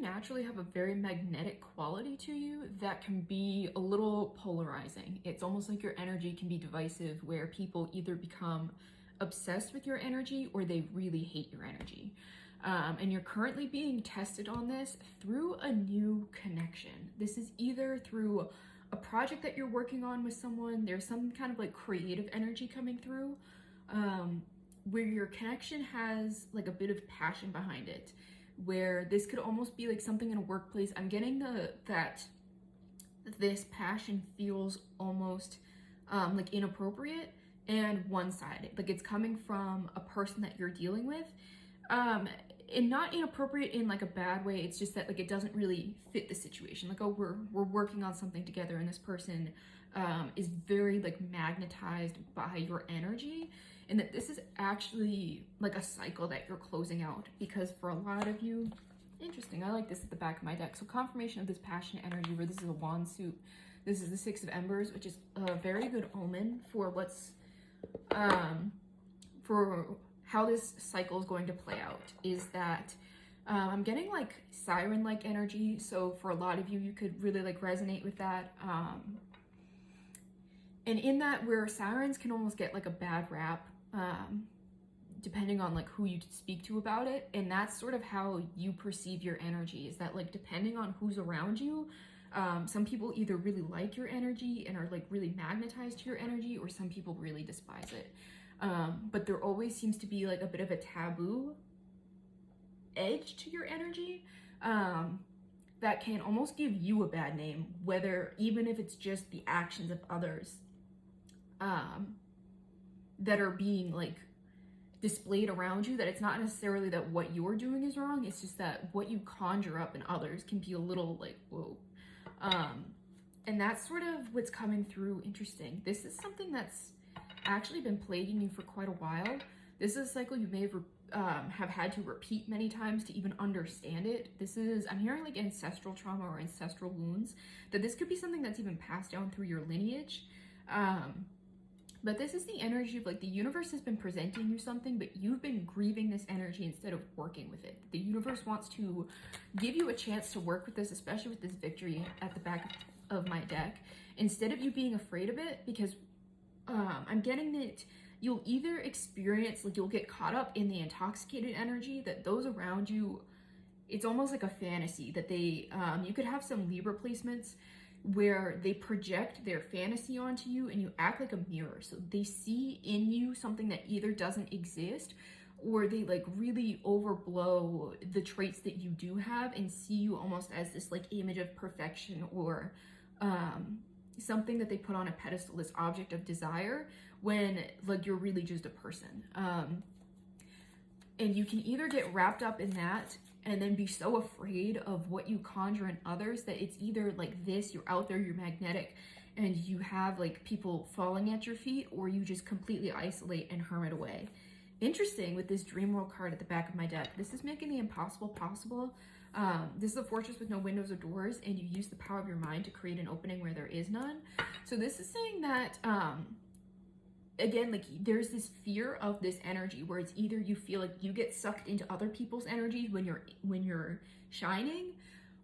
naturally have a very magnetic quality to you that can be a little polarizing. It's almost like your energy can be divisive, where people either become obsessed with your energy or they really hate your energy. And you're currently being tested on this through a new connection. This is either through a project that you're working on with someone, there's some kind of like creative energy coming through, where your connection has like a bit of passion behind it, where this could almost be like something in a workplace. I'm getting that this passion feels almost like inappropriate and one-sided, like it's coming from a person that you're dealing with, and not inappropriate in like a bad way. It's just that like it doesn't really fit the situation. Like, oh, we're working on something together, and this person is very like magnetized by your energy, and that this is actually like a cycle that you're closing out. Because for a lot of you, interesting, I like this at the back of my deck. So confirmation of this passionate energy, where this is a wand suit. This is the Six of Embers, which is a very good omen for what's for how this cycle is going to play out. Is that I'm getting like siren-like energy. So for a lot of you, you could really like resonate with that. And in that, where sirens can almost get like a bad rap, depending on like who you speak to about it. And that's sort of how you perceive your energy, is that like depending on who's around you, some people either really like your energy and are like really magnetized to your energy, or some people really despise it. But there always seems to be like a bit of a taboo edge to your energy, that can almost give you a bad name, whether even if it's just the actions of others that are being like displayed around you. That it's not necessarily that what you're doing is wrong, it's just that what you conjure up in others can be a little like, whoa. And that's sort of what's coming through. Interesting. This is something that's actually been plaguing you for quite a while. This is a cycle you may have had to repeat many times to even understand it. This is, I'm hearing like ancestral trauma or ancestral wounds, that this could be something that's even passed down through your lineage. But this is the energy of like the universe has been presenting you something, but you've been grieving this energy instead of working with it. The universe wants to give you a chance to work with this, especially with this victory at the back of my deck, instead of you being afraid of it. Because I'm getting that you'll either experience, like you'll get caught up in the intoxicated energy, that those around you, it's almost like a fantasy that they, you could have some Libra placements where they project their fantasy onto you and you act like a mirror. So they see in you something that either doesn't exist, or they like really overblow the traits that you do have and see you almost as this like image of perfection, or something that they put on a pedestal, this object of desire, when like you're really just a person. And you can either get wrapped up in that and then be so afraid of what you conjure in others that it's either like this, you're out there, you're magnetic, and you have like people falling at your feet, or you just completely isolate and hermit away. Interesting with this dream world card at the back of my deck. This is making the impossible possible. This is a fortress with no windows or doors, and you use the power of your mind to create an opening where there is none. So this is saying that, again, like there's this fear of this energy where it's either you feel like you get sucked into other people's energies when you're shining,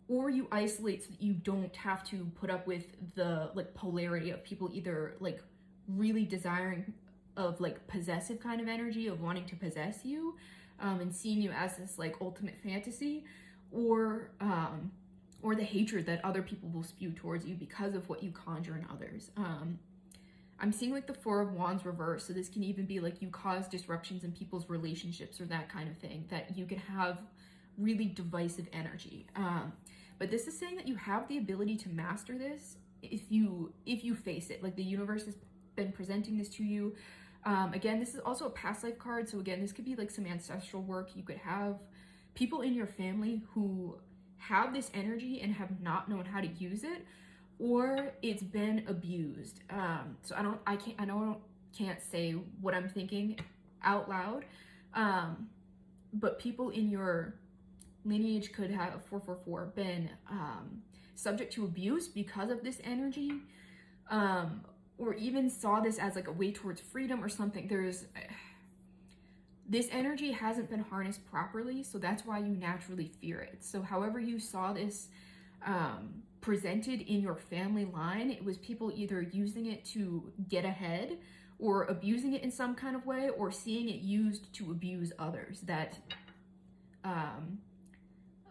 or you isolate so that you don't have to put up with the like polarity of people either like really desiring of like possessive kind of energy of wanting to possess you, and seeing you as this like ultimate fantasy, or the hatred that other people will spew towards you because of what you conjure in others. I'm seeing like the Four of Wands reverse. So this can even be like you cause disruptions in people's relationships or that kind of thing, that you can have really divisive energy. But this is saying that you have the ability to master this if you face it. Like the universe has been presenting this to you. Again, this is also a past life card. So again, this could be like some ancestral work. You could have people in your family who have this energy and have not known how to use it, or it's been abused. So I can't say what I'm thinking out loud. But people in your lineage could have 444 been subject to abuse because of this energy, or even saw this as like a way towards freedom or something. this energy hasn't been harnessed properly, so that's why you naturally fear it. So however you saw this presented in your family line, it was people either using it to get ahead or abusing it in some kind of way, or seeing it used to abuse others. That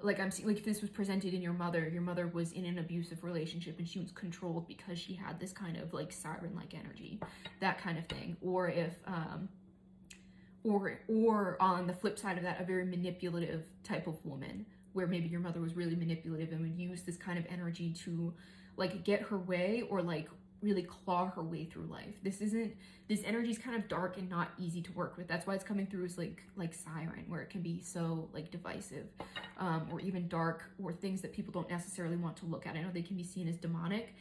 like I'm seeing, like if this was presented in your mother was in an abusive relationship and she was controlled because she had this kind of like siren-like energy, that kind of thing. Or if or on the flip side of that, a very manipulative type of woman, where maybe your mother was really manipulative and would use this kind of energy to like get her way, or like really claw her way through life. This energy is kind of dark and not easy to work with. That's why it's coming through as like siren, where it can be so like divisive, or even dark, or things that people don't necessarily want to look at. I know they can be seen as demonic,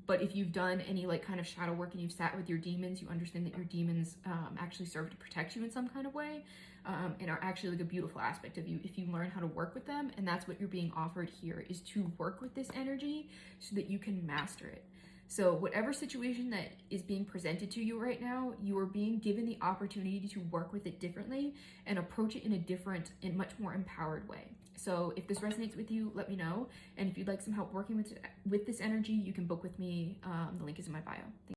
but if you've done any like kind of shadow work and you've sat with your demons, you understand that your demons actually serve to protect you in some kind of way, and are actually like a beautiful aspect of you if you learn how to work with them. And that's what you're being offered here, is to work with this energy so that you can master it. So whatever situation that is being presented to you right now, you are being given the opportunity to work with it differently and approach it in a different and much more empowered way. So if this resonates with you, let me know. And if you'd like some help working with this energy, you can book with me. The link is in my bio.